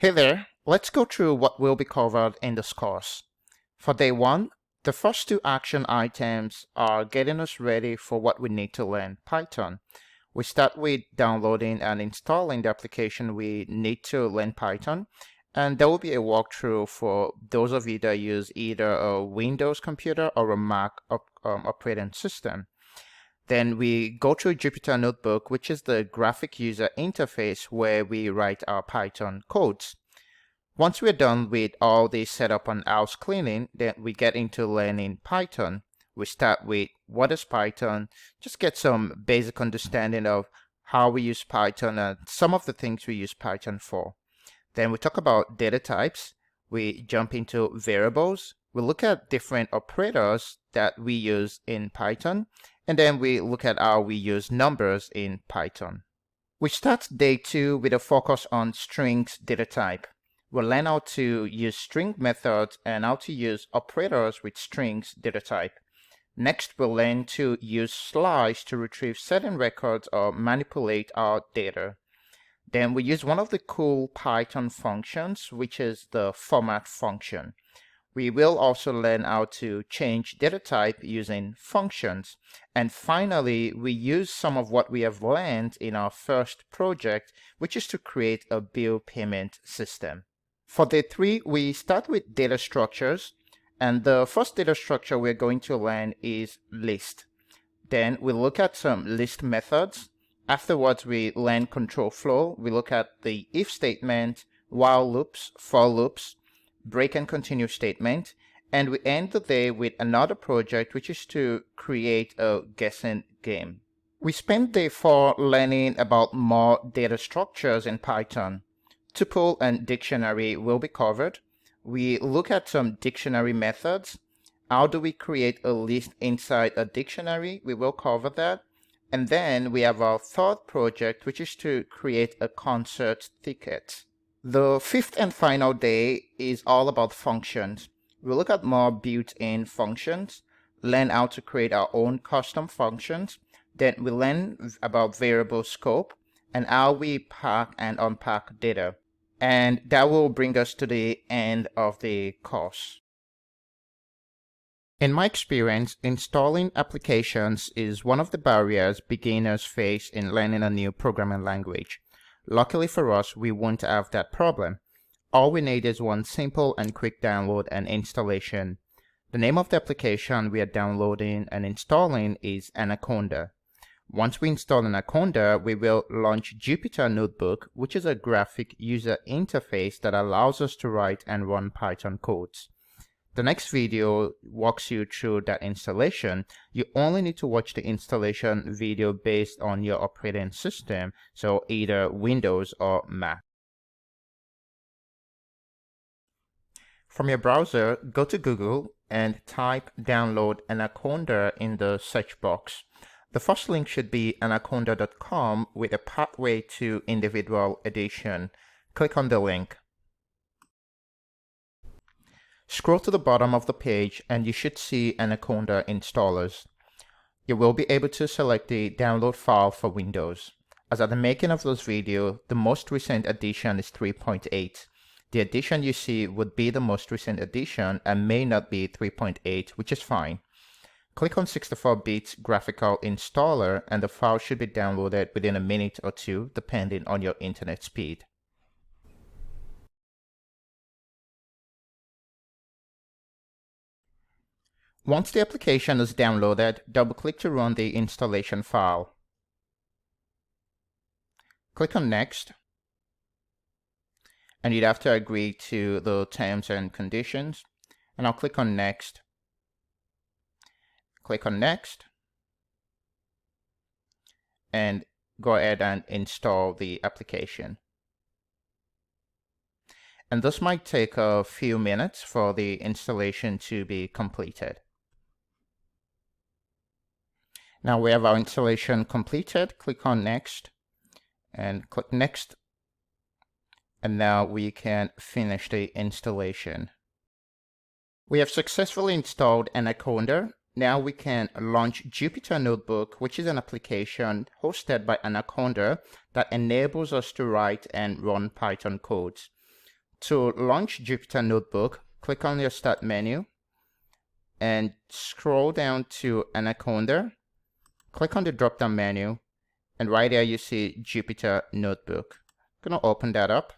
Hey there, let's go through what will be covered in this course. For day one, the first two action items are getting us ready for what we need to learn Python. We start with downloading and installing the application we need to learn Python, and there will be a walkthrough for those of you that use either a Windows computer or a Mac operating system. Then we go through Jupyter Notebook, which is the graphic user interface where we write our Python codes. Once we're done with all the setup and house cleaning, then we get into learning Python. We start with what is Python, just get some basic understanding of how we use Python and some of the things we use Python for. Then we talk about data types. We jump into variables. We look at different operators that we use in Python. And then we look at how we use numbers in Python. We start day two with a focus on strings data type. We'll learn how to use string methods and how to use operators with strings data type. Next, we'll learn to use slice to retrieve certain records or manipulate our data. Then we use one of the cool Python functions, which is the format function. We will also learn how to change data type using functions. And finally, we use some of what we have learned in our first project, which is to create a bill payment system. For day three, we start with data structures. And the first data structure we're going to learn is list. Then we look at some list methods. Afterwards, we learn control flow. We look at the if statement, while loops, for loops, break and continue statement, and we end the day with another project, which is to create a guessing game. We spend day four learning about more data structures in Python. Tuple and dictionary will be covered. We look at some dictionary methods. How do we create a list inside a dictionary? We will cover that. And then we have our third project, which is to create a concert ticket. The fifth and final day is all about functions. We'll look at more built-in functions, learn how to create our own custom functions, then we'll learn about variable scope and how we pack and unpack data. And that will bring us to the end of the course. In my experience, installing applications is one of the barriers beginners face in learning a new programming language. Luckily for us, we won't have that problem. All we need is one simple and quick download and installation. The name of the application we are downloading and installing is Anaconda. Once we install Anaconda, we will launch Jupyter Notebook, which is a graphic user interface that allows us to write and run Python codes. The next video walks you through that installation. You only need to watch the installation video based on your operating system, so either Windows or Mac. From your browser, go to Google and type download Anaconda in the search box. The first link should be anaconda.com with a pathway to individual edition. Click on the link. Scroll to the bottom of the page and you should see Anaconda installers. You will be able to select the download file for Windows. As at the making of this video, the most recent edition is 3.8. The edition you see would be the most recent edition and may not be 3.8, which is fine. Click on 64-bit graphical installer and the file should be downloaded within a minute or two, depending on your internet speed. Once the application is downloaded, double-click to run the installation file. Click on Next, and you'd have to agree to the terms and conditions. And I'll click on Next. Click on Next, and go ahead and install the application. And this might take a few minutes for the installation to be completed. Now we have our installation completed. Click on Next and click Next. And now we can finish the installation. We have successfully installed Anaconda. Now we can launch Jupyter Notebook, which is an application hosted by Anaconda that enables us to write and run Python codes. to launch Jupyter Notebook, click on your Start menu and scroll down to Anaconda. Click on the drop-down menu, and right there you see Jupyter Notebook. I'm going to open that up.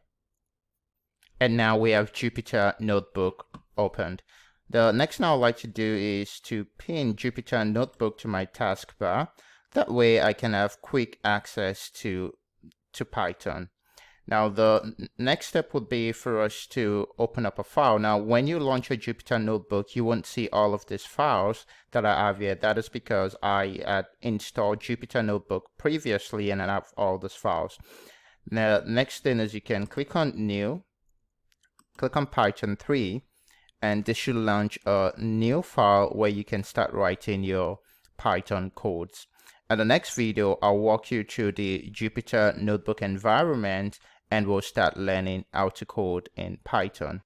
And now we have Jupyter Notebook opened. The next thing I would like to do is to pin Jupyter Notebook to my taskbar. That way I can have quick access to Python. Now the next step would be for us to open up a file. Now when you launch a Jupyter Notebook, you won't see all of these files that I have here. That is because I had installed Jupyter Notebook previously and I have all these files. Now next thing is you can click on New, click on Python 3, and this should launch a new file where you can start writing your Python codes. In the next video, I'll walk you through the Jupyter Notebook environment and we'll start learning how to code in Python.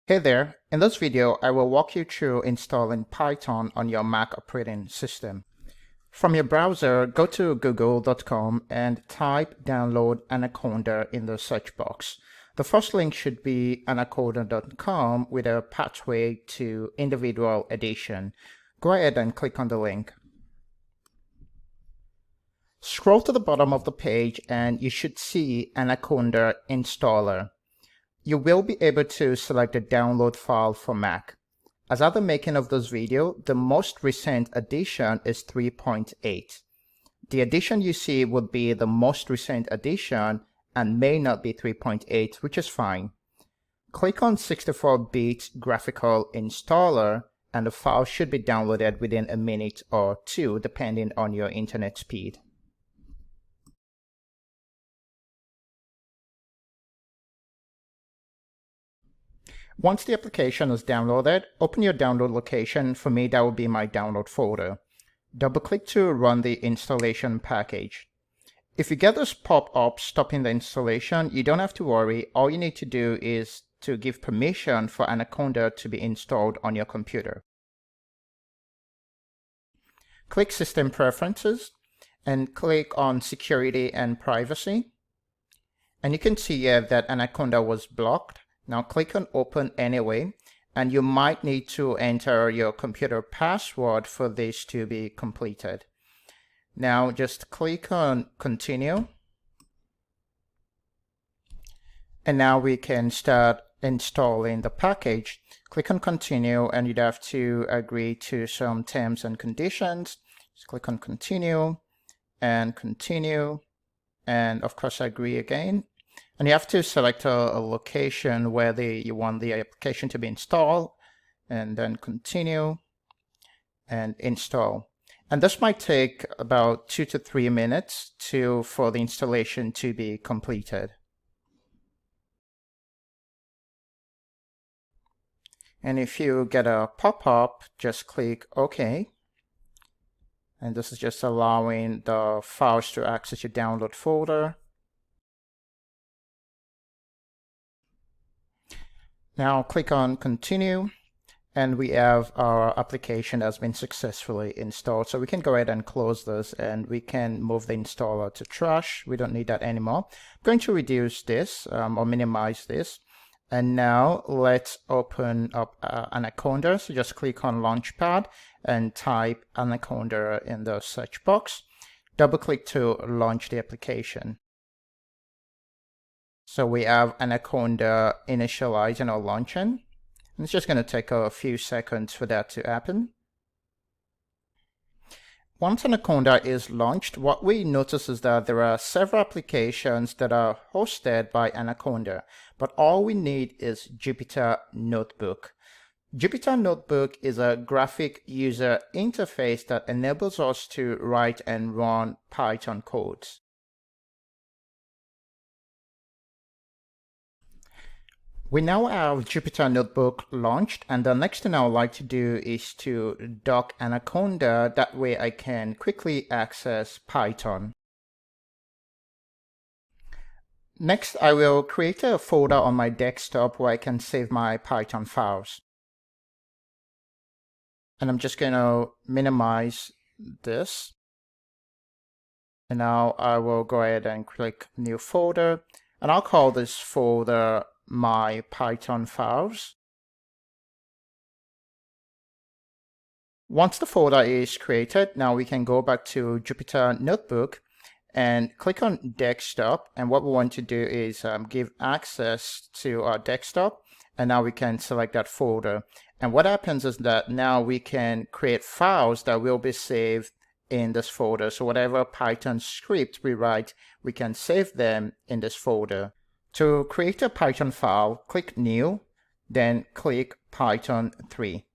Hey there, in this video, I will walk you through installing Python on your Mac operating system. From your browser, go to google.com and type download Anaconda in the search box. The first link should be anaconda.com with a pathway to individual edition. Go ahead and click on the link. Scroll to the bottom of the page and you should see Anaconda installer. You will be able to select the download file for Mac. As at the making of this video, the most recent edition is 3.8. The edition you see would be the most recent edition and may not be 3.8, which is fine. Click on 64-bit graphical installer and the file should be downloaded within a minute or two, depending on your internet speed. Once the application is downloaded, open your download location. For me, that will be my download folder. Double-click to run the installation package. If you get this pop-up stopping the installation, you don't have to worry. All you need to do is to give permission for Anaconda to be installed on your computer. Click System Preferences and click on Security and Privacy. And you can see here that Anaconda was blocked. Now click on Open anyway, and you might need to enter your computer password for this to be completed. Now just click on Continue. And now we can start installing the package. Click on Continue and you'd have to agree to some terms and conditions. Just click on Continue and Continue, and of course agree again. And you have to select a location where you want the application to be installed, and then Continue and Install. And this might take about 2 to 3 minutes for the installation to be completed. And if you get a pop-up, just click OK. And this is just allowing the files to access your download folder. Now click on Continue, and we have our application has been successfully installed. So we can go ahead and close this and we can move the installer to trash. We don't need that anymore. I'm going to reduce this or minimize this. And now let's open up Anaconda. So just click on Launchpad and type Anaconda in the search box. Double click to launch the application. So we have Anaconda initializing or launching. And it's just going to take a few seconds for that to happen. Once Anaconda is launched, what we notice is that there are several applications that are hosted by Anaconda, but all we need is Jupyter Notebook. Jupyter Notebook is a graphic user interface that enables us to write and run Python codes. We now have Jupyter Notebook launched, and the next thing I would like to do is to dock Anaconda. That way I can quickly access Python. Next, I will create a folder on my desktop where I can save my Python files. And I'm just going to minimize this. And now I will go ahead and click New Folder. And I'll call this folder my Python files. Once the folder is created, now we can go back to Jupyter Notebook and click on desktop. And what we want to do is give access to our desktop. And now we can select that folder. And what happens is that now we can create files that will be saved in this folder. So whatever Python script we write, we can save them in this folder. To create a Python file, click New, then click Python 3.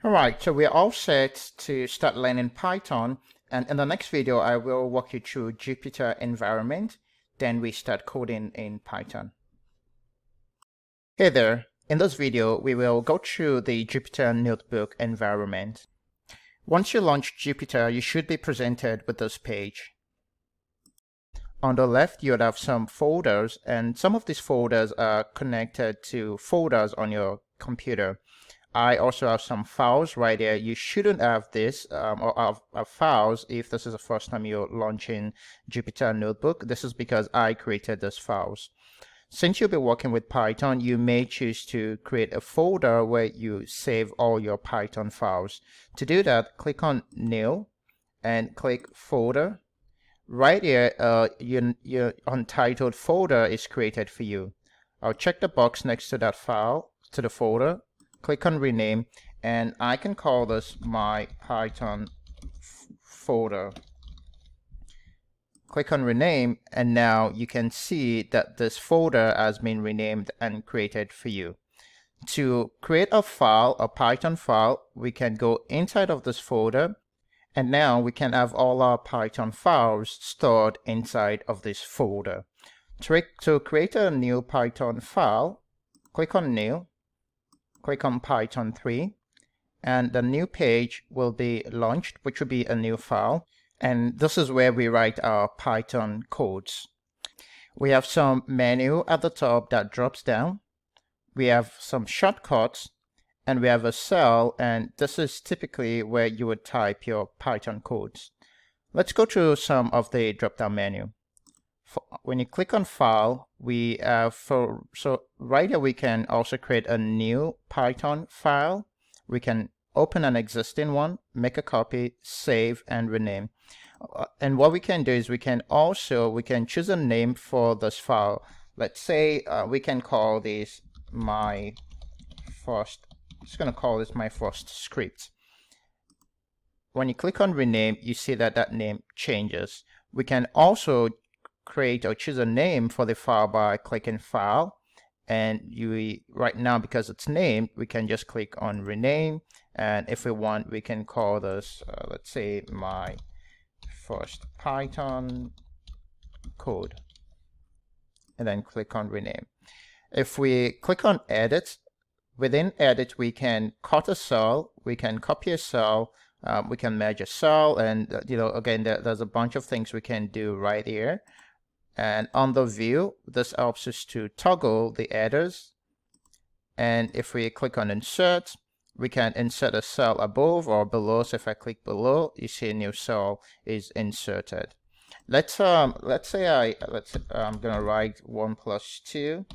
Alright, so we're all set to start learning Python, and in the next video I will walk you through Jupyter environment, then we start coding in Python. Hey there, in this video we will go through the Jupyter Notebook environment. Once you launch Jupyter, you should be presented with this page. On the left you'll have some folders, and some of these folders are connected to folders on your computer. I also have some files right here. You shouldn't have this or have files if this is the first time you're launching Jupyter Notebook. This is because I created these files. Since you'll be working with Python, you may choose to create a folder where you save all your Python files. To do that, click on New and click Folder. Right here, your Untitled folder is created for you. I'll check the box next to that file, to the folder. Click on Rename, and I can call this my Python folder. Click on Rename, and now you can see that this folder has been renamed and created for you. To create a file, a Python file, we can go inside of this folder, and now we can have all our Python files stored inside of this folder. To create a new Python file, click on New, click on Python 3, and the new page will be launched, which will be a new file. And this is where we write our Python codes. We have some menu at the top that drops down. We have some shortcuts, and we have a cell, and this is typically where you would type your Python codes. Let's go through some of the drop-down menu. When you click on File, we have so right here we can also create a new Python file. We can open an existing one, make a copy, save, and rename. And what we can do is we can choose a name for this file. Let's say we can call this my first. I'm just going to call this my first script. When you click on rename, you see that that name changes. We can also create or choose a name for the file by clicking File, and right now, because it's named, we can just click on Rename, and if we want, we can call this let's say my first Python code, and then click on Rename. If we click on Edit, within Edit we can cut a cell, we can copy a cell, we can merge a cell, and again there's a bunch of things we can do right here. And on the view, this helps us to toggle the headers. And if we click on Insert, we can insert a cell above or below. So if I click below, you see a new cell is inserted. Let's say I'm gonna write 1 + 2.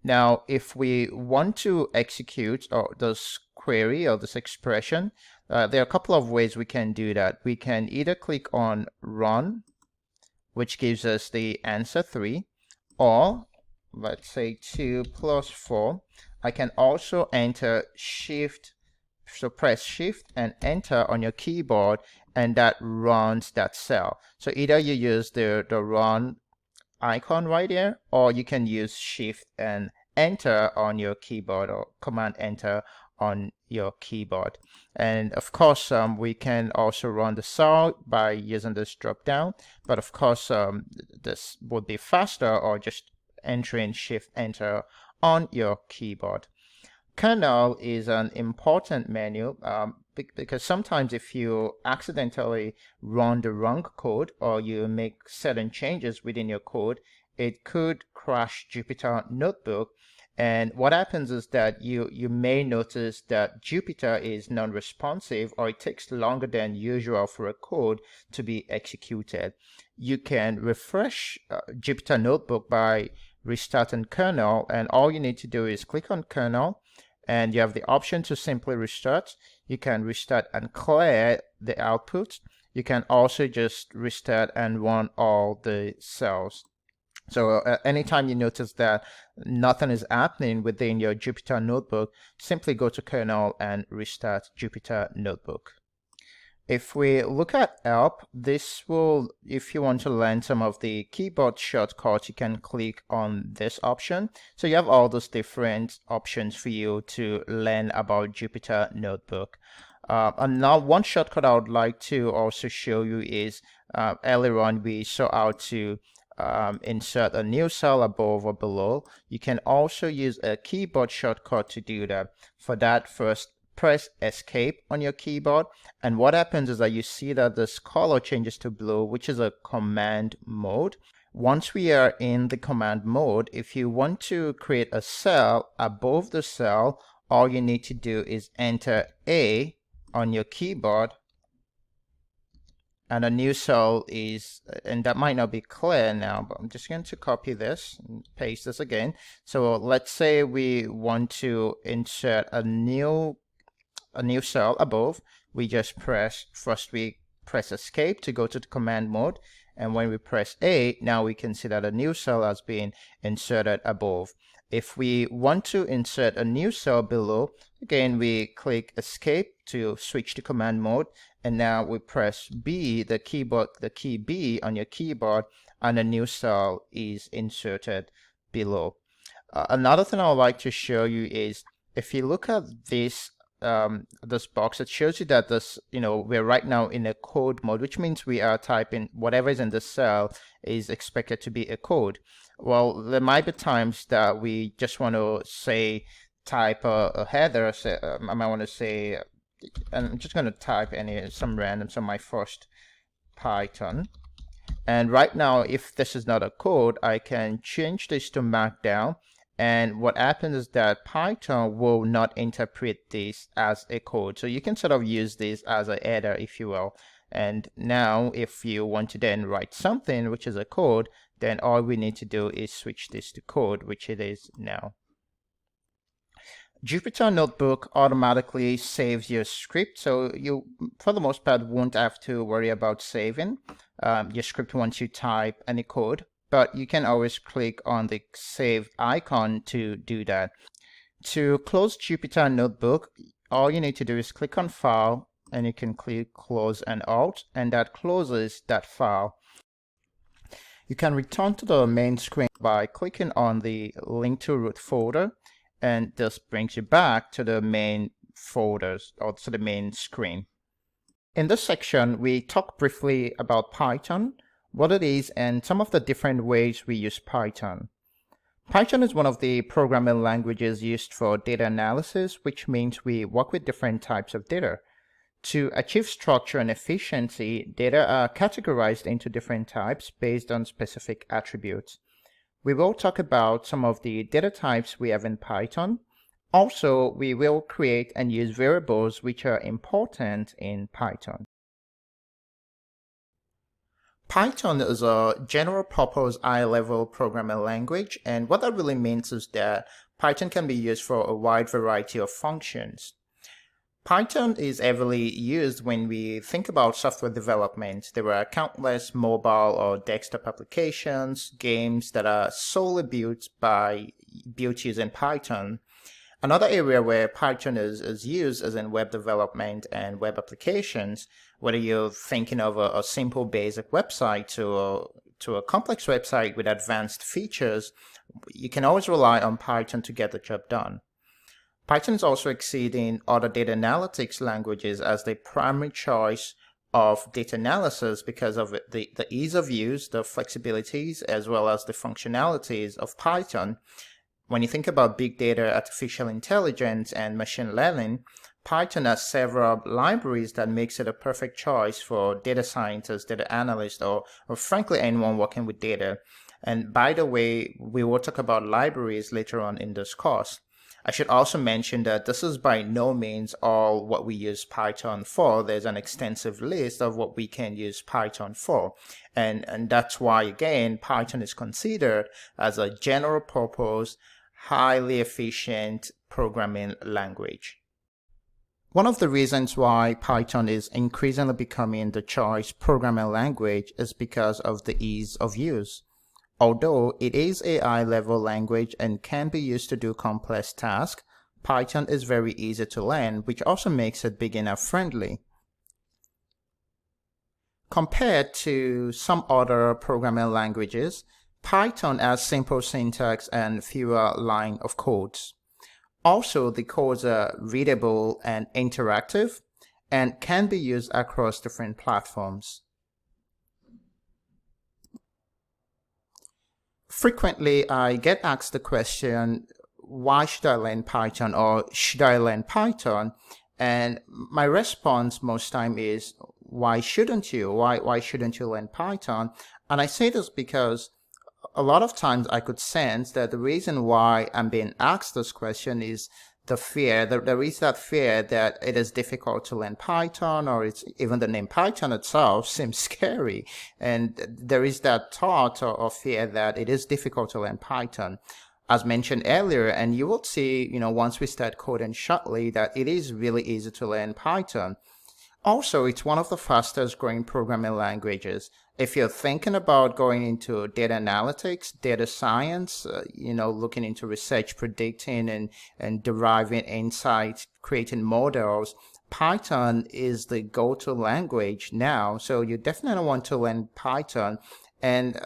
Now, if we want to execute this query or this expression, there are a couple of ways we can do that. We can either click on Run, which gives us the answer 3, or let's say 2 + 4. I can also enter Shift, so press Shift and Enter on your keyboard, and that runs that cell. So either you use the run icon right here, or you can use Shift and Enter on your keyboard, or Command Enter on your keyboard. And of course, we can also run the cell by using this drop down, but of course this would be faster, or just entering Shift Enter on your keyboard. Kernel is an important menu because sometimes if you accidentally run the wrong code, or you make certain changes within your code, it could crash Jupyter Notebook, And what happens is that you may notice that Jupyter is non-responsive, or it takes longer than usual for a code to be executed. You can refresh Jupyter Notebook by restarting kernel, and all you need to do is click on kernel, and you have the option to simply restart. You can restart and clear the output. You can also just restart and run all the cells. So anytime you notice that nothing is happening within your Jupyter Notebook, simply go to kernel and restart Jupyter Notebook. If we look at help, this will, if you want to learn some of the keyboard shortcuts, you can click on this option. So you have all those different options for you to learn about Jupyter Notebook. And now one shortcut I would like to also show you is earlier on we saw how to insert a new cell above or below. You can also use a keyboard shortcut to do that. For that, first press escape on your keyboard, and what happens is that you see that this color changes to blue, which is a command mode. Once we are in the command mode, if you want to create a cell above the cell, all you need to do is enter A on your keyboard, and a new cell is, and that might not be clear now, but I'm just going to copy this and paste this again. So let's say we want to insert a new cell above. We just we press escape to go to the command mode, and when we press A, now we can see that a new cell has been inserted above. If we want to insert a new cell below, again we click escape to switch to command mode, and now we press B, the key B on your keyboard, and a new cell is inserted below. Another thing I would like to show you is, if you look at this box, it shows you that we're right now in a code mode, which means we are typing whatever is in the cell is expected to be a code. Well, there might be times that we just want to type a header. I might want to say, and I'm just going to type some random, so my first Python. And right now, if this is not a code, I can change this to Markdown. And what happens is that Python will not interpret this as a code. So you can sort of use this as a header, if you will. And now if you want to then write something which is a code, then all we need to do is switch this to code, which it is now. Jupyter Notebook automatically saves your script, so you, for the most part, won't have to worry about saving your script once you type any code. But you can always click on the save icon to do that. To close Jupyter Notebook, all you need to do is click on File, and you can click Close and Alt, and that closes that file. You can return to the main screen by clicking on the link to root folder, and this brings you back to the main folders, or to the main screen. In this section, we talk briefly about Python, what it is, and some of the different ways we use Python. Python is one of the programming languages used for data analysis, which means we work with different types of data. To achieve structure and efficiency, data are categorized into different types based on specific attributes. We will talk about some of the data types we have in Python. Also, we will create and use variables which are important in Python. Python is a general purpose high-level programming language, and what that really means is that Python can be used for a wide variety of functions. Python is heavily used when we think about software development. There are countless mobile or desktop applications, games that are solely built using Python. Another area where Python is used is in web development and web applications, whether you're thinking of a simple basic website to a complex website with advanced features. You can always rely on Python to get the job done. Python is also exceeding other data analytics languages as the primary choice of data analysis because of the ease of use, the flexibilities, as well as the functionalities of Python. When you think about big data, artificial intelligence, and machine learning, Python has several libraries that makes it a perfect choice for data scientists, data analysts, or frankly anyone working with data. And by the way, we will talk about libraries later on in this course. I should also mention that this is by no means all what we use Python for. There's an extensive list of what we can use Python for. And that's why, again, Python is considered as a general purpose, highly efficient programming language. One of the reasons why Python is increasingly becoming the choice programming language is because of the ease of use. Although it is a high-level language and can be used to do complex tasks, Python is very easy to learn, which also makes it beginner-friendly. Compared to some other programming languages, Python has simple syntax and fewer lines of codes. Also, the codes are readable and interactive and can be used across different platforms. Frequently, I get asked the question, why should I learn Python, or should I learn Python? And my response most time is, why shouldn't you? Why shouldn't you learn Python? And I say this because a lot of times I could sense that the reason why I'm being asked this question is the fear. There is that fear that it is difficult to learn Python, or it's even the name Python itself seems scary. And there is that thought or fear that it is difficult to learn Python. As mentioned earlier, and you will see, once we start coding shortly, that it is really easy to learn Python. Also, it's one of the fastest growing programming languages. If you're thinking about going into data analytics, data science, looking into research, predicting and deriving insights, creating models, Python is the go-to language now. So you definitely want to learn Python. And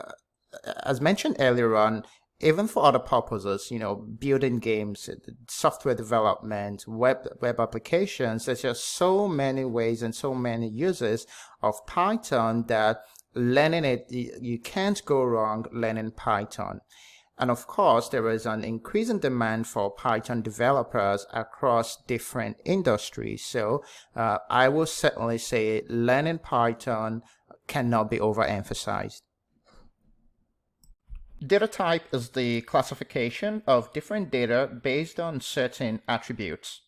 as mentioned earlier on, even for other purposes, building games, software development, web applications, there's just so many ways and so many uses of Python that learning it, you can't go wrong learning Python. And of course, there is an increasing demand for Python developers across different industries. So I will certainly say learning Python cannot be overemphasized. Data type is the classification of different data based on certain attributes.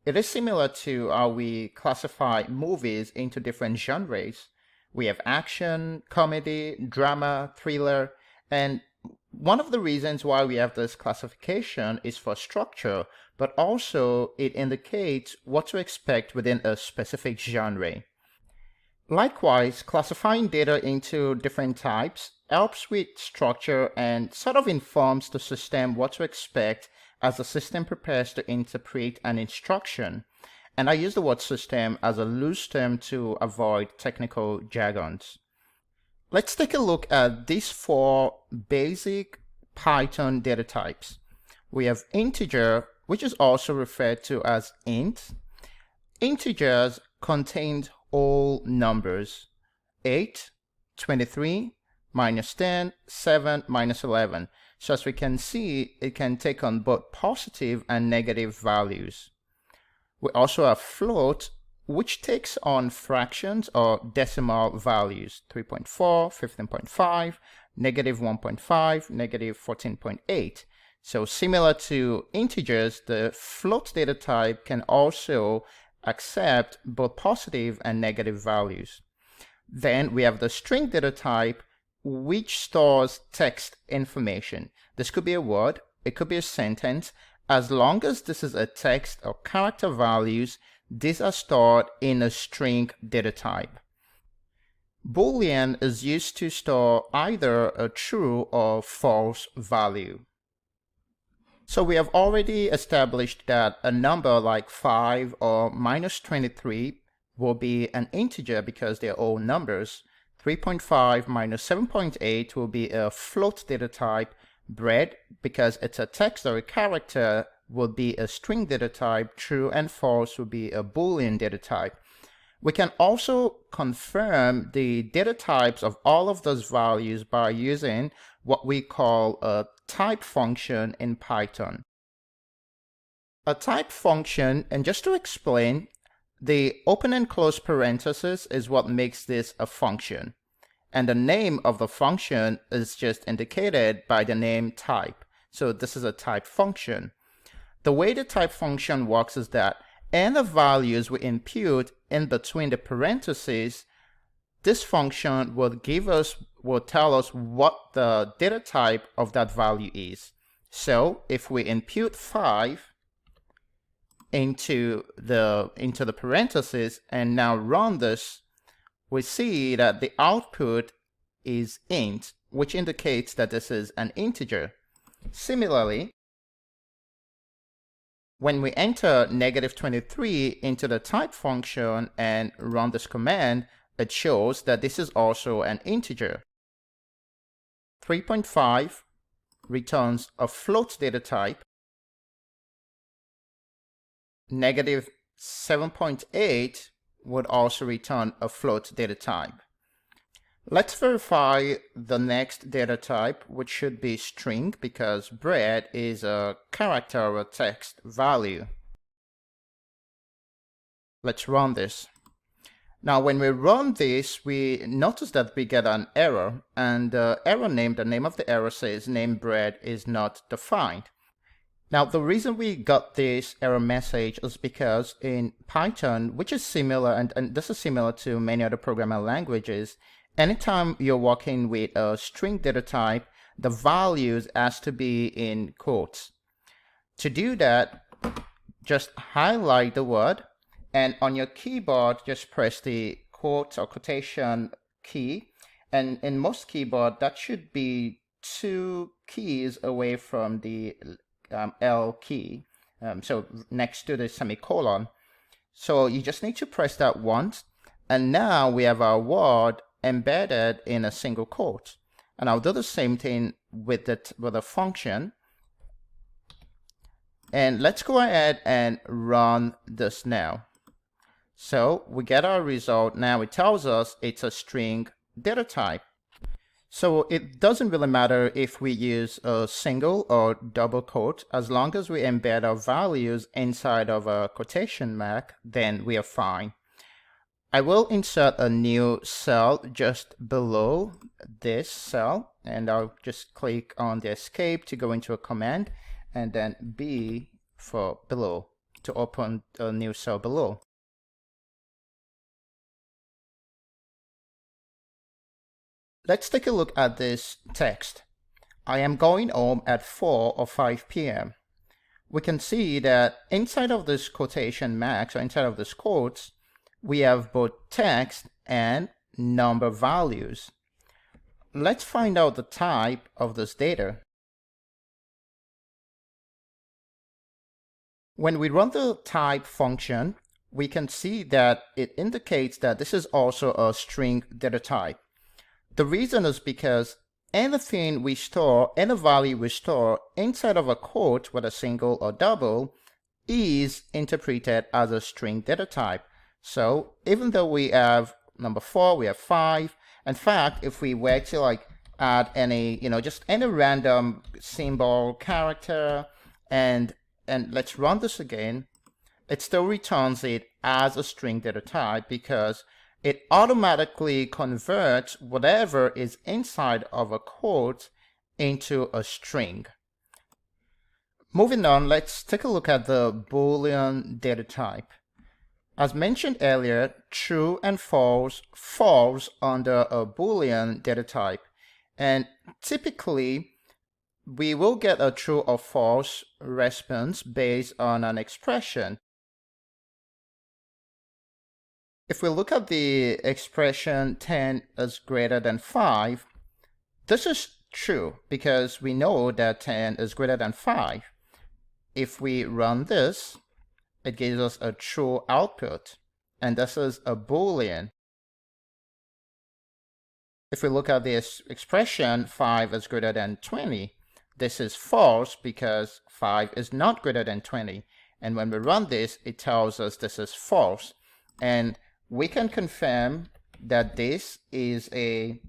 It is similar to how we classify movies into different genres. We have action, comedy, drama, thriller, and one of the reasons why we have this classification is for structure, but also it indicates what to expect within a specific genre. Likewise, classifying data into different types helps with structure and sort of informs the system what to expect as the system prepares to interpret an instruction. And I use the word system as a loose term to avoid technical jargons. Let's take a look at these four basic Python data types. We have integer, which is also referred to as int. Integers contain whole numbers: 8, 23, minus 10, 7, minus 11. So as we can see, it can take on both positive and negative values. We also have float, which takes on fractions or decimal values: 3.4, 15.5, negative 1.5, negative 14.8. So similar to integers, the float data type can also accept both positive and negative values. Then we have the string data type, which stores text information. This could be a word, it could be a sentence. As long as this is a text or character values, these are stored in a string data type. Boolean is used to store either a true or false value. So we have already established that a number like 5 or minus 23 will be an integer because they're all numbers. 3.5 minus 7.8 will be a float data type. Bread, because it's a text or a character, will be a string data type. True and false will be a Boolean data type. We can also confirm the data types of all of those values by using what we call a type function in Python. A type function, and just to explain, the open and close parenthesis is what makes this a function. And the name of the function is just indicated by the name type. So this is a type function. The way the type function works is that any values we impute in between the parentheses, this function will tell us what the data type of that value is. So if we impute 5 into the parentheses and now run this, we see that the output is int, which indicates that this is an integer. Similarly, when we enter -23 into the type function and run this command, it shows that this is also an integer. 3.5 returns a float data type. -7.8 would also return a float data type. Let's verify the next data type, which should be string, because bread is a character or a text value. Let's run this. Now when we run this, we notice that we get an error, and the name of the error says name bread is not defined. Now, the reason we got this error message is because in Python, which is similar, and this is similar to many other programming languages, anytime you're working with a string data type, the values has to be in quotes. To do that, just highlight the word, and on your keyboard, just press the quote or quotation key. And in most keyboard, that should be 2 keys away from the L key, so next to the semicolon. So you just need to press that once, and now we have our word embedded in a single quote. And I'll do the same thing with the function. And let's go ahead and run this now. So we get our result. Now it tells us it's a string data type. So it doesn't really matter if we use a single or double quote, as long as we embed our values inside of a quotation mark, then we are fine. I will insert a new cell just below this cell, and I'll just click on the escape to go into a command, and then B for below to open a new cell below. Let's take a look at this text. I am going home at 4 or 5 p.m. We can see that inside of this quotation marks, or inside of this quotes, we have both text and number values. Let's find out the type of this data. When we run the type function, we can see that it indicates that this is also a string data type. The reason is because anything we store, any value we store inside of a quote, whether single or double, is interpreted as a string data type. So even though we have number 4, we have 5. In fact, if we were to add any, just any random symbol, character, and let's run this again, it still returns it as a string data type because it automatically converts whatever is inside of a quote into a string. Moving on, let's take a look at the Boolean data type. As mentioned earlier, true and false falls under a Boolean data type, and typically we will get a true or false response based on an expression. If we look at the expression 10 is greater than 5, this is true because we know that 10 is greater than 5. If we run this, it gives us a true output, and this is a Boolean. If we look at this expression 5 is greater than 20, this is false because 5 is not greater than 20. And when we run this, it tells us this is false. And we can confirm that this is a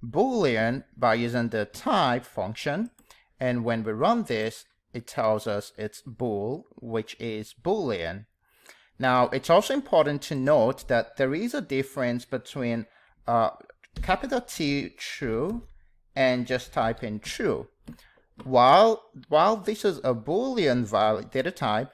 Boolean by using the type function. And when we run this, it tells us it's bool, which is Boolean. Now, it's also important to note that there is a difference between capital T true and just type in true. While this is a Boolean value data type,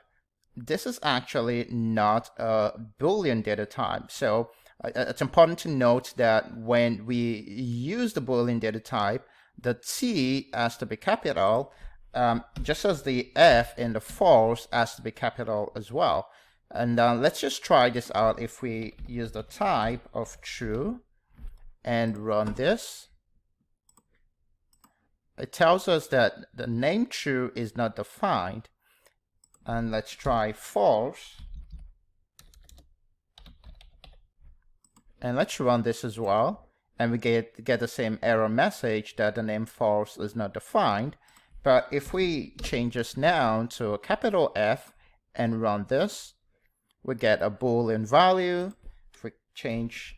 this is actually not a Boolean data type. So it's important to note that when we use the Boolean data type, the T has to be capital, just as the F in the false has to be capital as well. And let's just try this out. If we use the type of true and run this, it tells us that the name true is not defined. And let's try false. And let's run this as well. And we get the same error message that the name false is not defined. But if we change this now to a capital F and run this, we get a Boolean value. If we change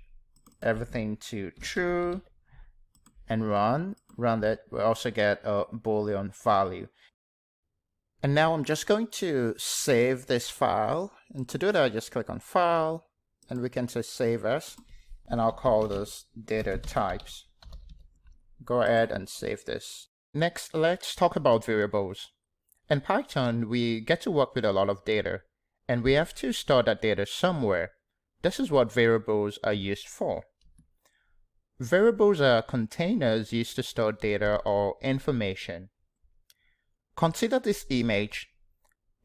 everything to true and run that, we also get a Boolean value. And now I'm just going to save this file. And to do that, I just click on File, and we can say Save As, and I'll call this Data Types. Go ahead and save this. Next, let's talk about variables. In Python, we get to work with a lot of data, and we have to store that data somewhere. This is what variables are used for. Variables are containers used to store data or information. Consider this image.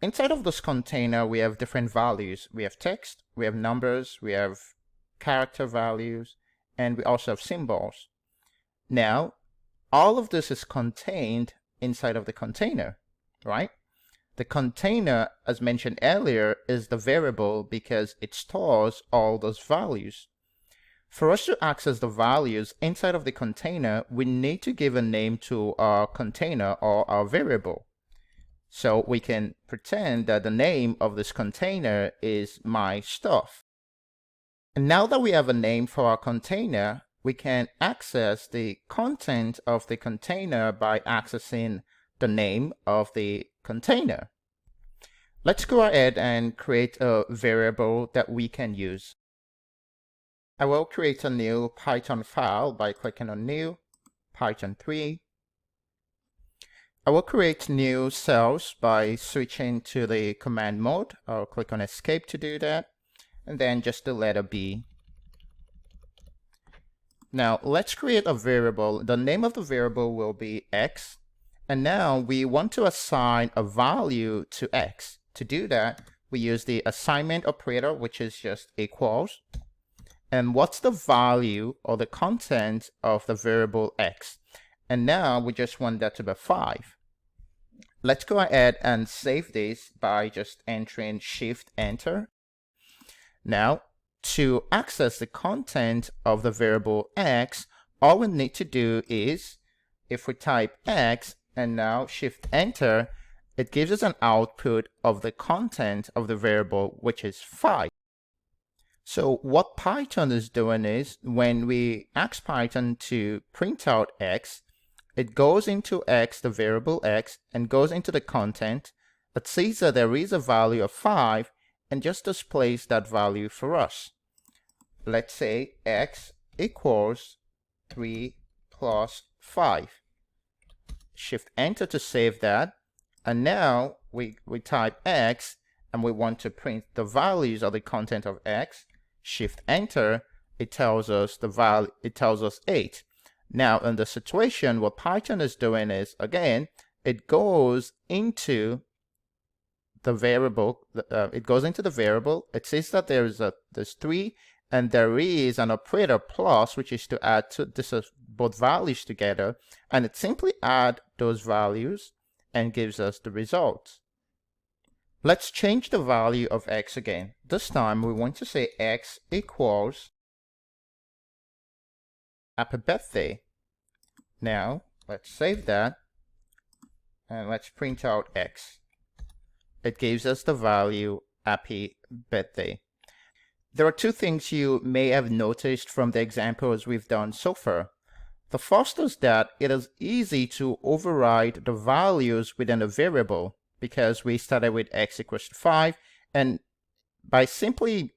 Inside of this container, we have different values. We have text, we have numbers, we have character values, and we also have symbols. Now, all of this is contained inside of the container, right? The container, as mentioned earlier, is the variable because it stores all those values. For us to access the values inside of the container, we need to give a name to our container or our variable. So we can pretend that the name of this container is my stuff. And now that we have a name for our container, we can access the content of the container by accessing the name of the container. Let's go ahead and create a variable that we can use. I will create a new Python file by clicking on New, Python 3. I will create new cells by switching to the command mode. I'll click on Escape to do that, and then just the letter B. Now let's create a variable. The name of the variable will be X, and now we want to assign a value to X. To do that, we use the assignment operator, which is just equals. And what's the value or the content of the variable X? And now we just want that to be 5. Let's go ahead and save this by just entering Shift Enter. Now, to access the content of the variable X, all we need to do is, if we type X and now Shift Enter, it gives us an output of the content of the variable, which is 5. So what Python is doing is, when we ask Python to print out X, it goes into X, the variable X, and goes into the content. It sees that there is a value of 5 and just displays that value for us. Let's say X equals 3 plus 5. Shift Enter to save that. And now we type X and we want to print the values of the content of X. Shift Enter, it tells us the value, it tells us 8. Now in the situation, what Python is doing is, again, it goes into the variable, it says that there's 3, and there is an operator plus, which is to add both values together, and it simply adds those values and gives us the results. Let's change the value of X again. This time we want to say X equals Happy Birthday. Now let's save that and let's print out X. It gives us the value Happy Birthday. There are two things you may have noticed from the examples we've done so far. The first is that it is easy to override the values within a variable because we started with x equals to 5, and by simply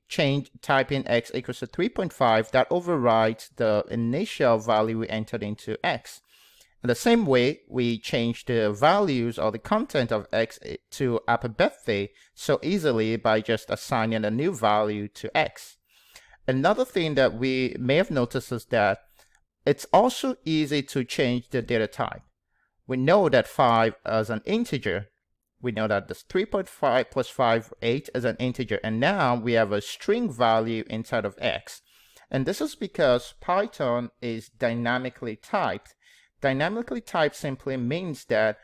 typing x equals to 3.5, that overrides the initial value we entered into x. In the same way, we change the values or the content of x to happy birthday so easily by just assigning a new value to x. Another thing that we may have noticed is that it's also easy to change the data type. We know that 5 is an integer. We know that this 3.5 plus 5, 8 is an integer. And now we have a string value inside of x. And this is because Python is dynamically typed. Dynamically typed simply means that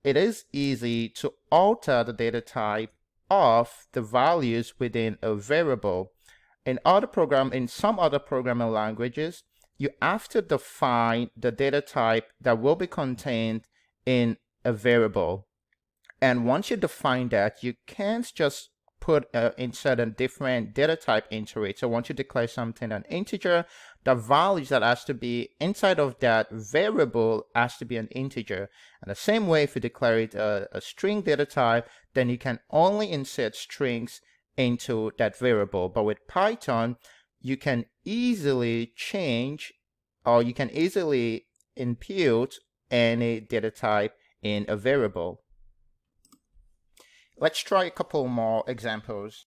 it is easy to alter the data type of the values within a variable. In some other programming languages, you have to define the data type that will be contained in a variable. And once you define that, you can't just insert a different data type into it. So once you declare something an integer, the values that has to be inside of that variable has to be an integer. And the same way, if you declare it a string data type, then you can only insert strings into that variable. But with Python, you can easily change, or you can easily impute any data type in a variable. Let's try a couple more examples.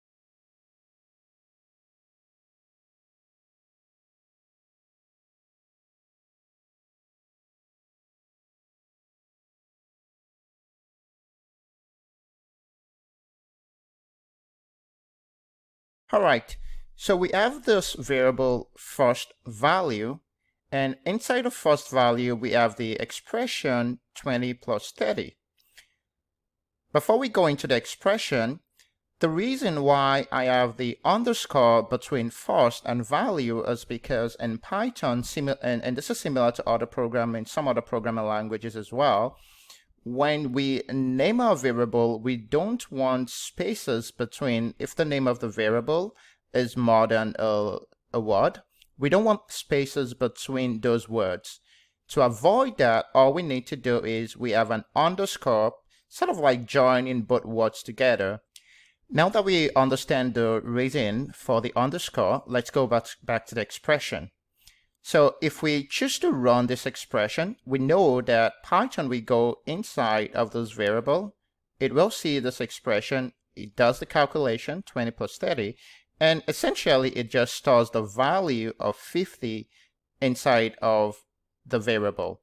All right, so we have this variable first value, and inside of first value, we have the expression 20 plus 30. Before we go into the expression, the reason why I have the underscore between first and value is because in Python, and this is similar to some other programming languages as well, when we name our variable, we don't want spaces between, if the name of the variable is more than a word, we don't want spaces between those words. To avoid that, all we need to do is we have an underscore, sort of like joining both words together. Now that we understand the reason for the underscore, let's go back to the expression. So if we choose to run this expression, we know that Python will go inside of this variable. It will see this expression. It does the calculation, 20 plus 30, and essentially it just stores the value of 50 inside of the variable.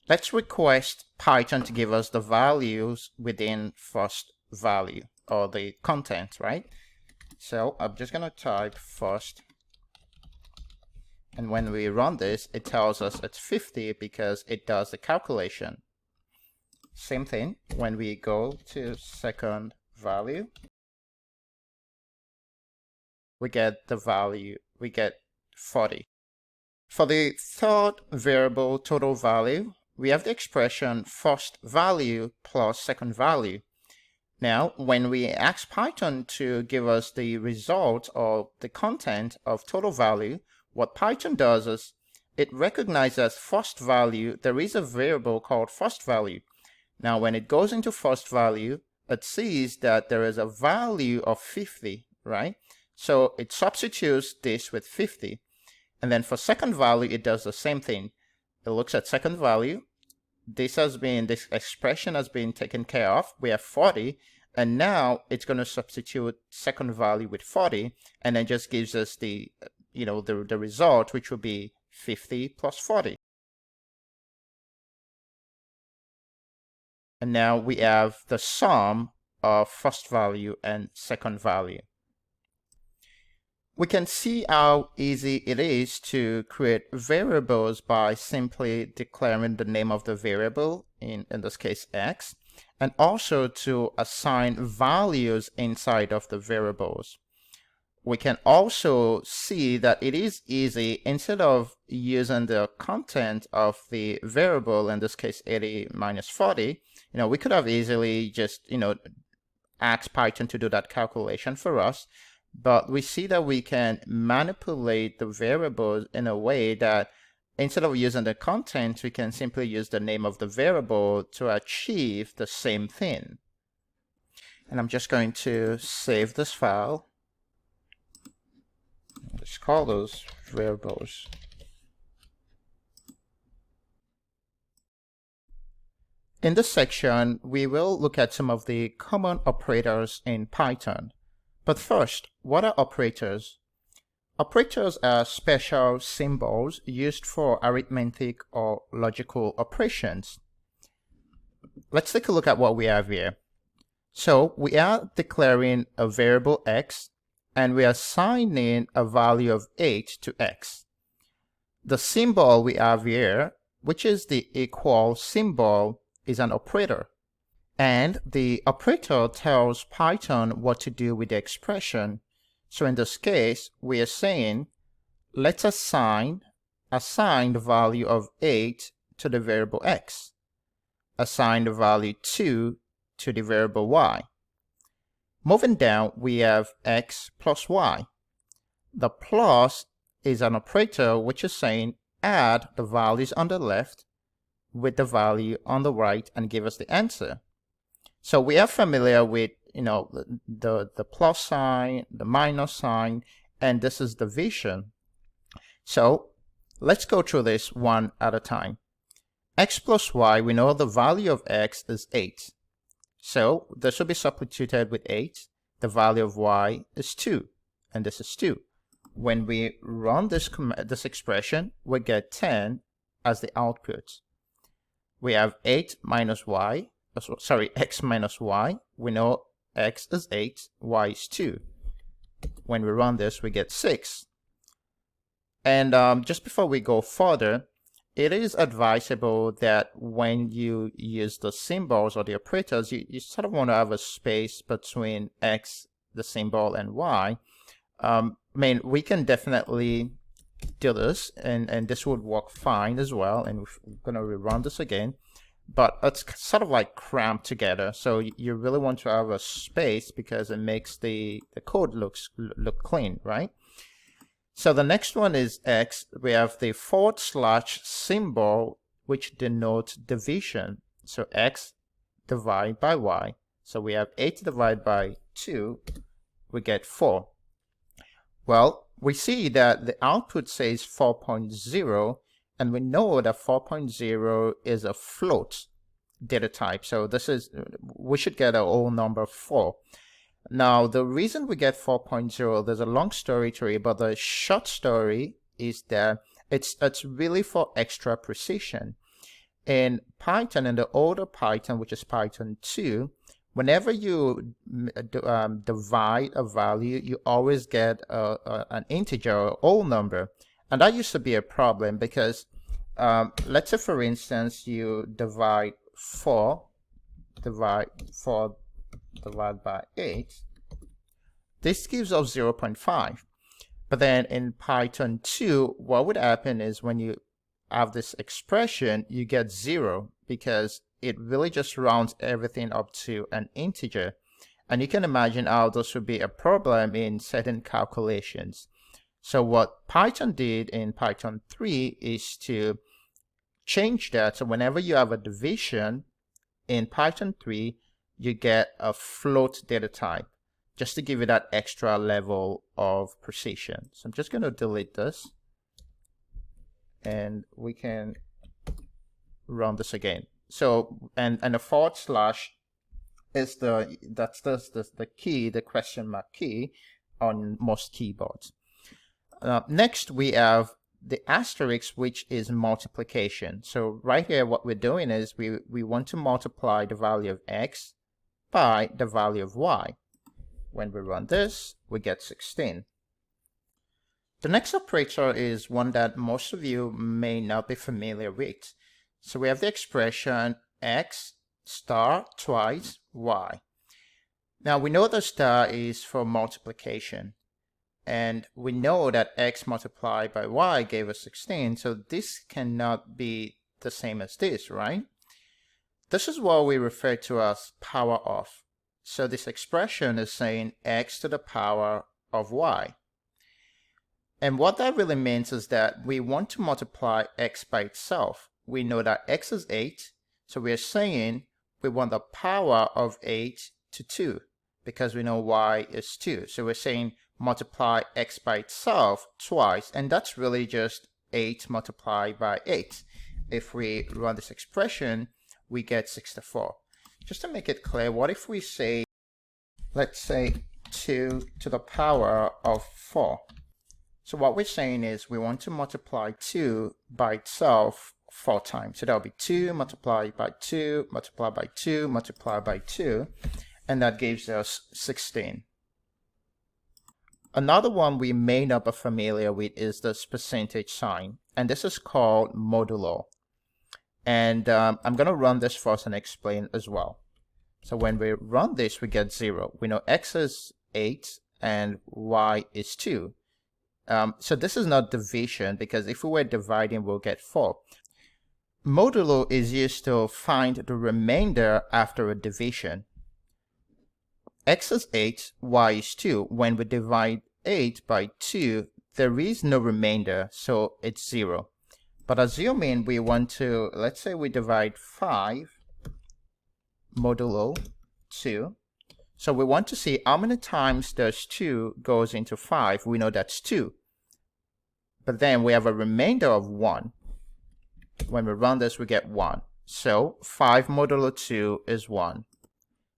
Let's request Python to give us the values within first value, or the content, right? So I'm just going to type first. And when we run this, it tells us it's 50 because it does the calculation. Same thing when we go to second value. We get the value, we get 40. For the third variable, total value, we have the expression first value plus second value. Now, when we ask Python to give us the result or the content of total value, what Python does is it recognizes first value. There is a variable called first value. Now, when it goes into first value, it sees that there is a value of 50, right? So it substitutes this with 50. And then for second value, it does the same thing. It looks at second value. This expression has been taken care of. We have 40. And now it's going to substitute second value with 40, and then just gives us the result, which will be 50 plus 40. And now we have the sum of first value and second value. We can see how easy it is to create variables by simply declaring the name of the variable, in this case x, and also to assign values inside of the variables. We can also see that it is easy, instead of using the content of the variable, in this case 80 minus 40, we could have easily just, asked Python to do that calculation for us. But we see that we can manipulate the variables in a way that instead of using the content, we can simply use the name of the variable to achieve the same thing. And I'm just going to save this file. Let's call those variables. In this section, we will look at some of the common operators in Python. But first, what are operators? Operators are special symbols used for arithmetic or logical operations. Let's take a look at what we have here. So we are declaring a variable x, and we are assigning a value of 8 to x. The symbol we have here, which is the equal symbol, is an operator. And the operator tells Python what to do with the expression. So in this case, we are saying, let's assign the value of 8 to the variable x. Assign the value 2 to the variable y. Moving down, we have x plus y. The plus is an operator which is saying add the values on the left with the value on the right and give us the answer. So we are familiar with, the plus sign, the minus sign, and this is division. So let's go through this one at a time. X plus y, we know the value of x is 8. So this will be substituted with 8. The value of y is 2, and this is 2. When we run this expression, we get 10 as the output. We have 8 minus y, x minus y. We know x is 8, y is 2. When we run this, we get 6. And just before we go further, it is advisable that when you use the symbols or the operators, you sort of want to have a space between x, the symbol, and y. We can definitely do this, and this would work fine as well. And we're going to rerun this again. But it's sort of like cramped together. So you really want to have a space because it makes the code look clean, right? So the next one is x. We have the / symbol, which denotes division. So x divided by y. So we have 8 divided by 2. We get 4. Well, we see that the output says 4.0, and we know that 4.0 is a float data type. So we should get a whole number 4. Now, the reason we get 4.0, there's a long story to it, but the short story is that it's really for extra precision. In Python, in the older Python, which is Python 2, whenever you divide a value, you always get an integer or a whole number. And that used to be a problem because let's say, for instance, you divide 4 divided by 8. This gives us 0.5. But then in Python 2, what would happen is when you have this expression, you get 0 because it really just rounds everything up to an integer. And you can imagine how this would be a problem in certain calculations. So what Python did in Python 3 is to change that. So whenever you have a division in Python 3, you get a float data type, just to give you that extra level of precision. So I'm just going to delete this, and we can run this again. So and a / is the key, the question mark key on most keyboards. Next, we have the asterisk, which is multiplication. So right here, what we're doing is we want to multiply the value of x by the value of y. When we run this, we get 16. The next operator is one that most of you may not be familiar with. So we have the expression x star twice y. Now we know the star is for multiplication. And we know that x multiplied by y gave us 16, so this cannot be the same as this, right? This is what we refer to as power of. So this expression is saying x to the power of y. And what that really means is that we want to multiply x by itself. We know that x is 8, so we're saying we want the power of 8 to 2 because we know y is 2. So we're saying multiply x by itself twice, and that's really just 8 multiplied by 8. If we run this expression, we get 64. Just to make it clear, what if we say, let's say 2 to the power of 4? So what we're saying is we want to multiply 2 by itself 4 times. So that'll be 2 multiplied by 2, multiplied by 2, multiplied by 2, and that gives us 16. Another one we may not be familiar with is this percentage sign, and this is called modulo. And I'm going to run this first and explain as well. So when we run this, we get 0. We know x is 8 and y is 2. So this is not division, because if we were dividing, we'll get 4. Modulo is used to find the remainder after a division. X is 8, y is 2. When we divide 8 by 2, there is no remainder, so it's 0. But assuming we want to, let's say we divide 5 modulo 2. So we want to see how many times does 2 goes into 5. We know that's 2. But then we have a remainder of 1. When we run this, we get 1. So 5 modulo 2 is 1.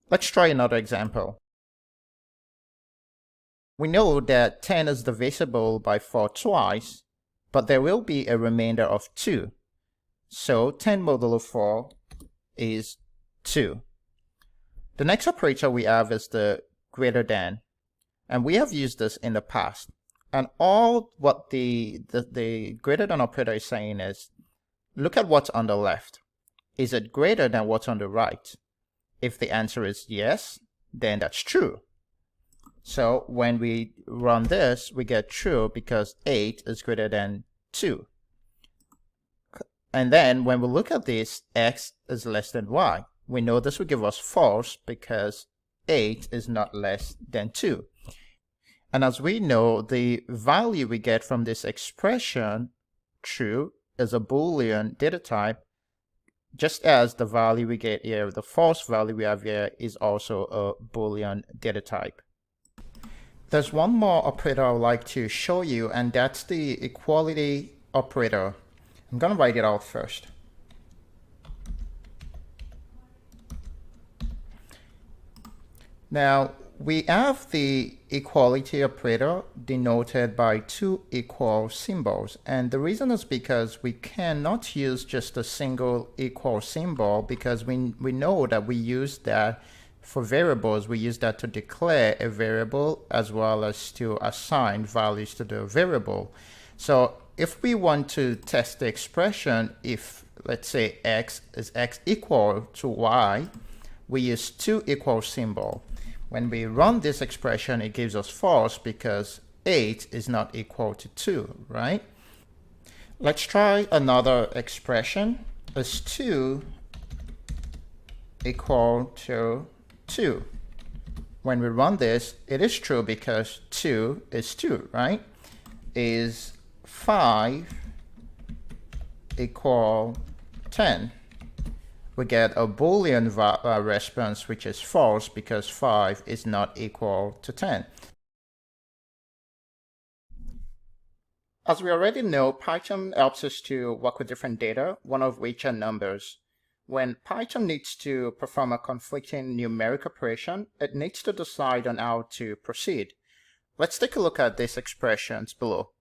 Let's try another example. We know that 10 is divisible by 4 twice, but there will be a remainder of 2. So 10 modulo 4 is 2. The next operator we have is the greater than, and we have used this in the past. And all what the greater than operator is saying is, look at what's on the left. Is it greater than what's on the right? If the answer is yes, then that's true. So when we run this, we get true because 8 is greater than 2. And then when we look at this, x is less than y. We know this will give us false because 8 is not less than 2. And as we know, the value we get from this expression, true, is a Boolean data type, just as the value we get here, the false value we have here, is also a Boolean data type. There's one more operator I would like to show you, and that's the equality operator. I'm going to write it out first. Now, we have the equality operator denoted by 2 equal symbols, and the reason is because we cannot use just a single equal symbol, because we know that we use that for variables. We use that to declare a variable as well as to assign values to the variable. So if we want to test the expression, if let's say x is x equal to y, we use 2 equal symbol. When we run this expression, it gives us false because 8 is not equal to 2, right? Let's try another expression. Is 2 equal to 2? When we run this, it is true because 2 is 2, right? Is 5 equal 10? We get a Boolean response, which is false because 5 is not equal to 10. As we already know, Python helps us to work with different data, one of which are numbers. When Python needs to perform a conflicting numeric operation, it needs to decide on how to proceed. Let's take a look at these expressions below.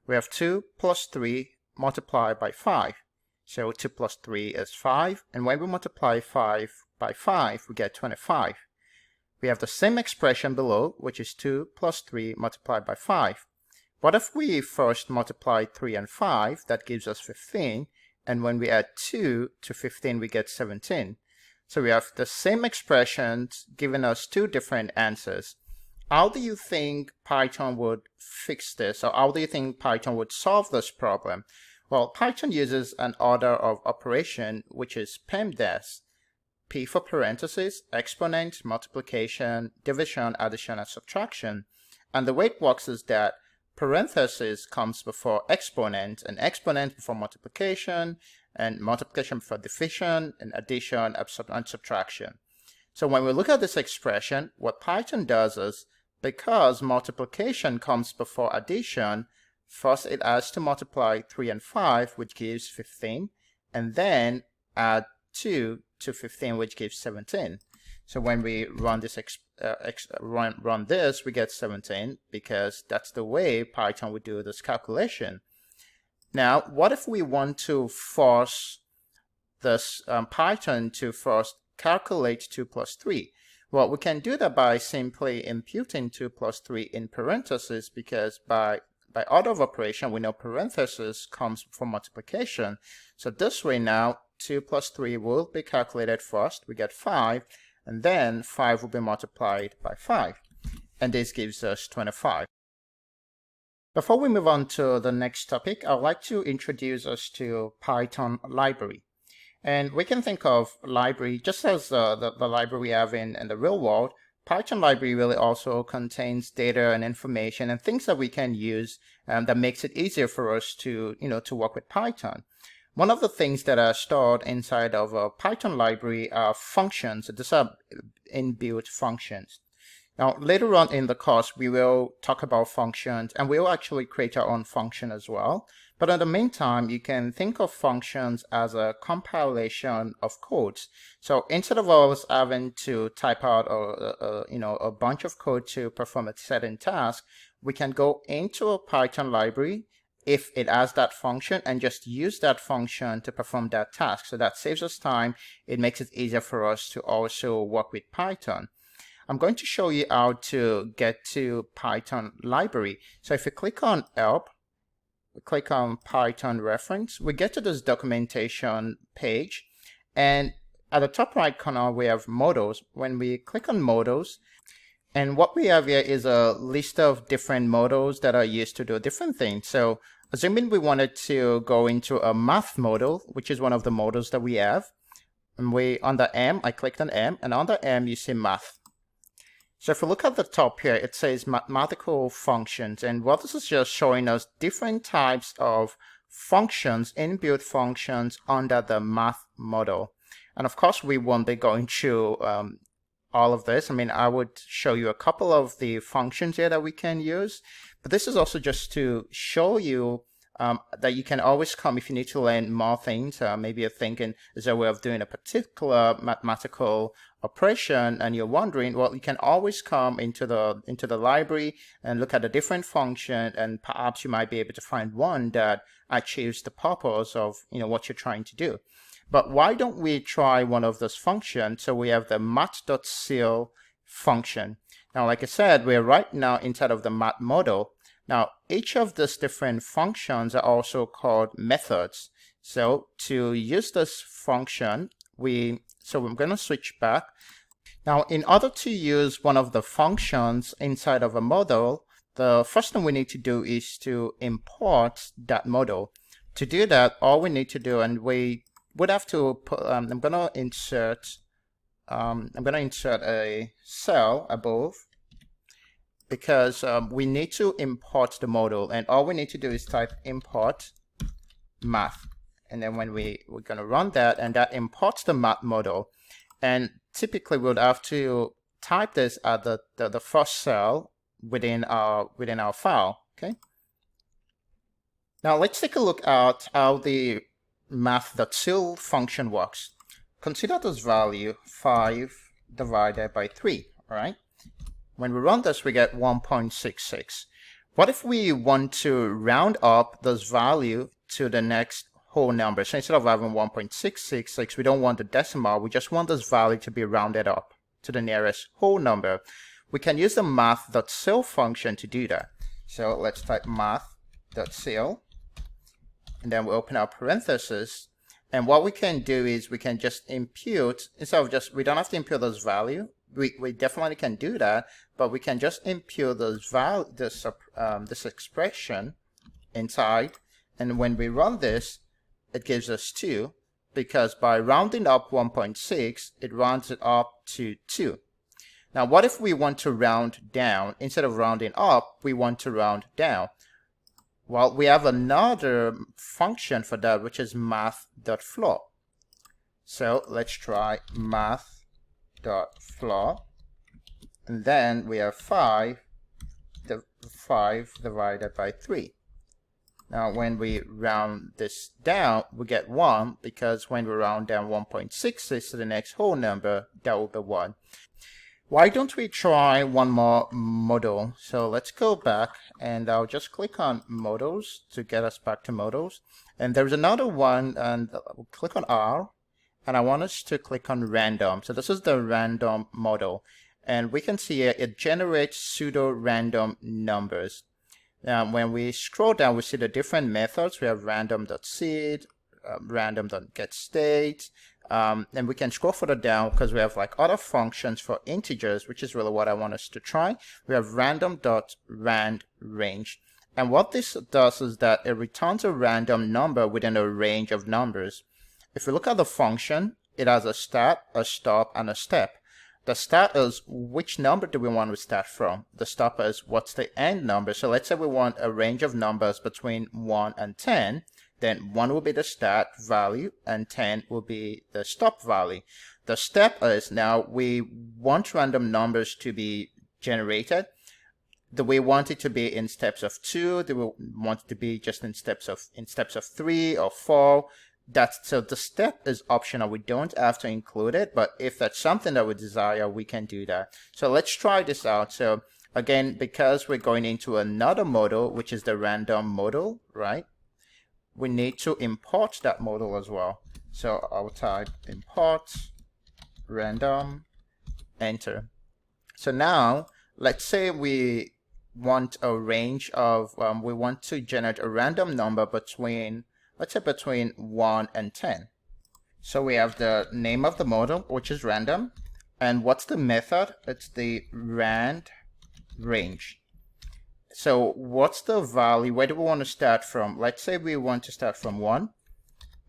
We have 2 plus 3 multiplied by 5. So 2 plus 3 is 5, and when we multiply 5 by 5, we get 25. We have the same expression below, which is 2 plus 3 multiplied by 5. What if we first multiply 3 and 5? That gives us 15, and when we add 2 to 15, we get 17. So we have the same expressions giving us 2 different answers. How do you think Python would fix this, or how do you think Python would solve this problem? Well, Python uses an order of operation, which is Pemdas. P for parentheses, exponent, multiplication, division, addition, and subtraction. And the way it works is that parenthesis comes before exponent, and exponent before multiplication, and multiplication before division, and addition and subtraction. So when we look at this expression, what Python does is, because multiplication comes before addition, first it has to multiply 3 and 5, which gives 15, and then add 2 to 15, which gives 17. So when we run this run this, we get 17, because that's the way Python would do this calculation. Now, what if we want to force this Python to first calculate 2 plus 3? Well, we can do that by simply imputing 2 plus 3 in parentheses, because by order of operation, we know parentheses comes from multiplication. So this way now, 2 plus 3 will be calculated first. We get 5, and then 5 will be multiplied by 5. And this gives us 25. Before we move on to the next topic, I'd like to introduce us to Python library. And we can think of library just as the library we have in the real world. Python library really also contains data and information and things that we can use that makes it easier for us to work with Python. One of the things that are stored inside of a Python library are functions. These are inbuilt functions. Now, later on in the course, we will talk about functions, and we will actually create our own function as well. But in the meantime, you can think of functions as a compilation of codes. So instead of always having to type out a bunch of code to perform a certain task, we can go into a Python library if it has that function and just use that function to perform that task. So that saves us time. It makes it easier for us to also work with Python. I'm going to show you how to get to Python library. So if you click on help, we click on Python reference, we get to this documentation page, and at the top right corner we have models. When we click on models, and what we have here is a list of different models that are used to do different things. So assuming we wanted to go into a math model, which is one of the models that we have, and under M, I clicked on M, and under M you see math. So if we look at the top here, it says mathematical functions, and what this is just showing us different types of functions, inbuilt functions under the math model. And of course, we won't be going through all of this. I mean, I would show you a couple of the functions here that we can use, but this is also just to show you that you can always come if you need to learn more things. Maybe you're thinking, is there a way of doing a particular mathematical operation, and you're wondering, well, you can always come into the library and look at a different function, and perhaps you might be able to find one that achieves the purpose of what you're trying to do. But why don't we try one of those functions? So we have the math.ceil function. Now, like I said, we're right now inside of the math model. Now, each of these different functions are also called methods. So to use this function, so I'm going to switch back. Now, in order to use one of the functions inside of a model, the first thing we need to do is to import that model. To do that, all we need to do, and we would have to put, I'm going to insert a cell above, because we need to import the model, and all we need to do is type import math. And then when we're going to run that, and that imports the math model. And typically we would have to type this at the first cell within our file. Okay. Now let's take a look at how the math.ceil function works. Consider this value 5 divided by 3. All right. When we run this, we get 1.66. What if we want to round up this value to the next whole number? So instead of having 1.666, we don't want the decimal, we just want this value to be rounded up to the nearest whole number. We can use the math.ceil function to do that. So let's type math.ceil, and then we open our parentheses. And what we can do is we can just impute, instead of we don't have to impute this value. We definitely can do that, but we can just impute this expression inside, and when we run this, it gives us 2, because by rounding up 1.6, it rounds it up to 2. Now, what if we want to round down? Instead of rounding up, we want to round down. Well, we have another function for that, which is math.floor. So let's try math.floor. And then we have 5 divided by 3. Now, when we round this down, we get 1, because when we round down 1.66 to the next whole number, that will be 1. Why don't we try one more model? So let's go back, and I'll just click on models to get us back to models. And there's another one, and we'll click on R, and I want us to click on random. So this is the random model. And we can see here, it generates pseudo-random numbers. Now, when we scroll down, we see the different methods. We have random.seed, random.getState, and we can scroll further down because we have like other functions for integers, which is really what I want us to try. We have random.randRange. And what this does is that it returns a random number within a range of numbers. If we look at the function, it has a start, a stop, and a step. The start is which number do we want to start from. The stop is what's the end number. So let's say we want a range of numbers between 1 and 10. Then 1 will be the start value and 10 will be the stop value. The step is now we want random numbers to be generated. Do we want it to be in steps of 2? Do we want it to be just in steps of 3 or 4? So the step is optional. We don't have to include it, but if that's something that we desire, we can do that. So let's try this out. So again, because we're going into another model, which is the random model, right? We need to import that model as well. So I'll type import random, enter. So now let's say we want a range of, we want to generate a random number between, let's say between 1 and 10. So we have the name of the model, which is random. And what's the method? It's the randRange. So what's the value? Where do we want to start from? Let's say we want to start from 1.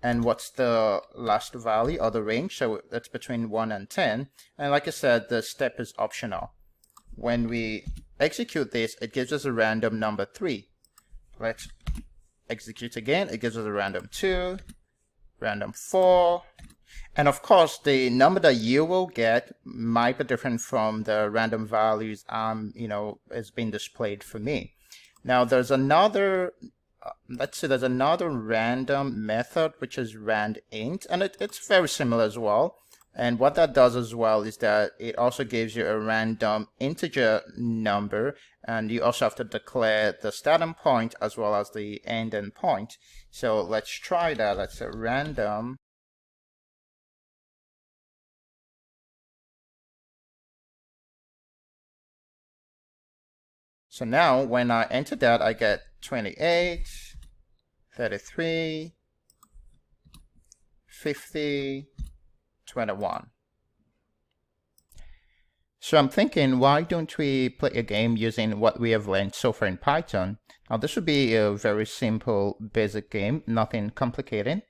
And what's the last value or the range? So that's between 1 and 10. And like I said, the step is optional. When we execute this, it gives us a random number 3. Let's execute again. It gives us a random 2, random 4. And of course, the number that you will get might be different from the random values is being displayed for me. Now there's another, let's say there's another random method, which is Randint, and it's very similar as well. And what that does as well is that it also gives you a random integer number, and you also have to declare the starting point as well as the ending point. So let's try that. Let's say random. So now when I enter that, I get 28, 33, 50, 21. So I'm thinking, why don't we play a game using what we have learned so far in Python? Now this would be a very simple, basic game, nothing complicated.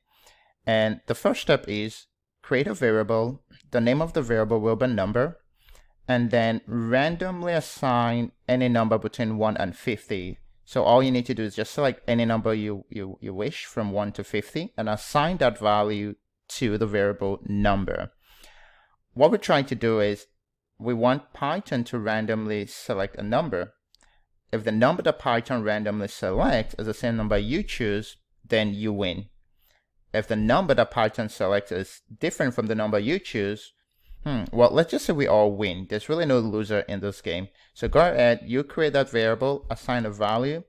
And the first step is create a variable. The name of the variable will be number. And then randomly assign any number between 1 and 50. So all you need to do is just select any number you wish from 1 to 50 and assign that value to the variable number. What we're trying to do is we want Python to randomly select a number. If the number that Python randomly selects is the same number you choose, then you win. If the number that Python selects is different from the number you choose, well, let's just say we all win. There's really no loser in this game. So go ahead, you create that variable, assign a value,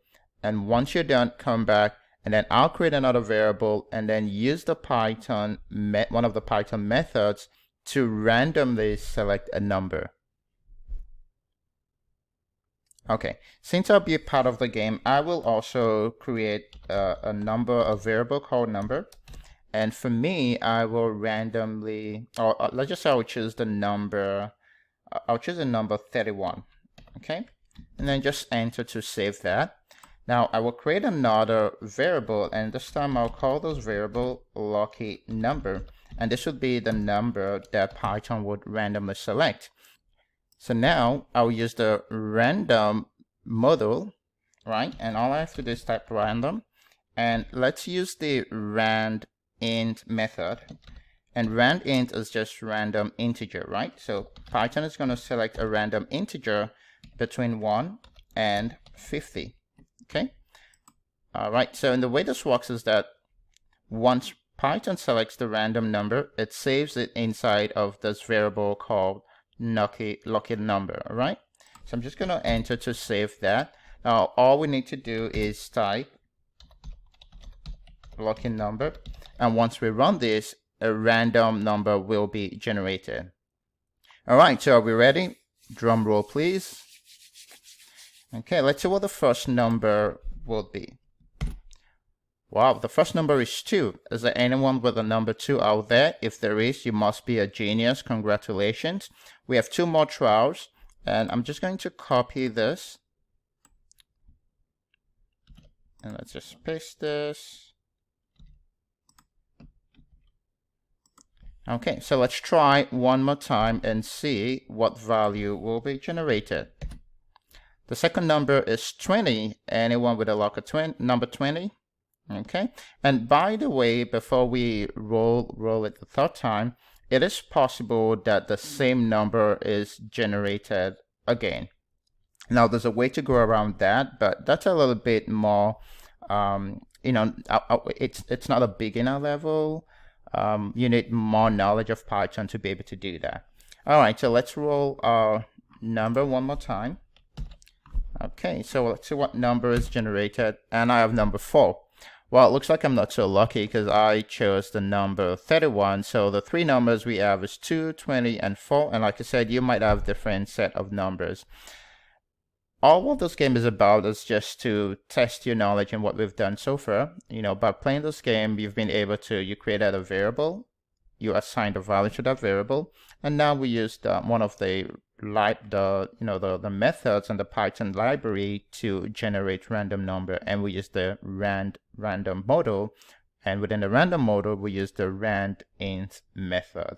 and once you're done, come back, and then I'll create another variable, and then use the Python, one of the Python methods to randomly select a number. Okay, since I'll be a part of the game, I will also create a variable called number. And for me, I will randomly, or let's just say I'll choose the number, I'll choose the number 31, okay? And then just enter to save that. Now I will create another variable, and this time I'll call this variable lucky number. And this would be the number that Python would randomly select. So now I'll use the random model, right? And all I have to do is type random, and let's use the Randint method. And Randint is just random integer, right? So Python is going to select a random integer between 1 and 50. Okay. All right. So in the way this works is that once Python selects the random number, it saves it inside of this variable called lucky number. All right. So I'm just going to enter to save that. Now all we need to do is type lucky number, and once we run this, a random number will be generated. All right, so are we ready? Drum roll, please. Okay, let's see what the first number will be. Wow, the first number is 2. Is there anyone with a number 2 out there? If there is, you must be a genius. Congratulations. We have 2 more trials, and I'm just going to copy this. And let's just paste this. Okay, so let's try one more time and see what value will be generated. The second number is 20. Anyone with a lucky number 20? Okay, and by the way, before we roll it the third time, it is possible that the same number is generated again. Now, there's a way to go around that, but that's a little bit more, it's not a beginner level. You need more knowledge of Python to be able to do that. All right, so let's roll our number one more time. Okay, so let's see what number is generated, and I have number 4. Well, it looks like I'm not so lucky because I chose the number 31. So the 3 numbers we have is 2, 20, and 4. And like I said, you might have different set of numbers. All what this game is about is just to test your knowledge in what we've done so far. By playing this game, you've been able to, you created a variable, you assigned a value to that variable, and now we used one of the methods in the Python library to generate random number, and we use the random model, and within the random model, we use the Randint method.